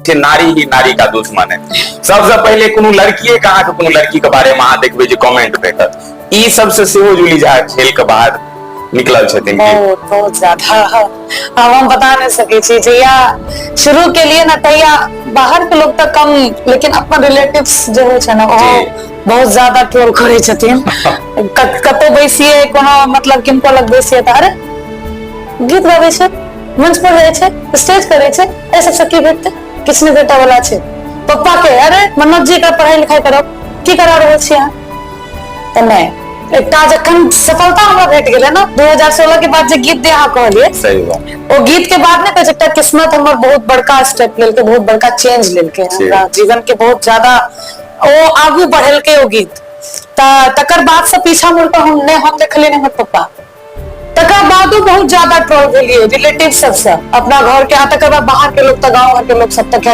नारी ही नारी का दुश्मन है। सबसे पहले कोनो लड़कीए कहा के कोनो लड़की के बारे में अहाँ देखबे जे कमेंट भेटत, ई सबसे सेहो जुली जा खेल के बाहर निकलल छथिन। बहुत ज्यादा अब हम बता नहीं सके छी जहिया शुरू के लिए ना तहिया बाहर के लोग तक कम, लेकिन अपन रिलेटिव्स जो है छै ना वो बहुत ज्यादा ट्रोल करे छथिन। कतो बैसिए कोनो मतलब किनको लग बैसिए त अरे गीत गाबै छै, मंच पर जाय छै, स्टेज करे छै, ए सबसे की भेटते, किसने बेटा वाला छै पप्पा के, अरे मनोज जी का पढ़ाई लिखाई करब की करा रहल छी अहाँ त नहीं। एकटा जखन सफलता हमरा भेट गेलै ना 2016 के बाद जे गीत दे अहाँ कहलिए, सही बात, ओ गीत के बाद ने एकटा किस्मत हमर बहुत बड़का स्टेप लेलकै, बहुत बड़का चेंज लेलकै हमरा जीवन के, बहुत ज्यादा ओ आगू बढ़ेलकै ओ गीत। तकर बाद से पीछा मुड़ के हम देखलिए हमर पप्पा, तकर बादो बहुत ज्यादा ट्रोल भेलिए रिलेटिव सबसे, अपना घर के, तकर बाद बाहर के लोग, गाँव घर के लोग सब तक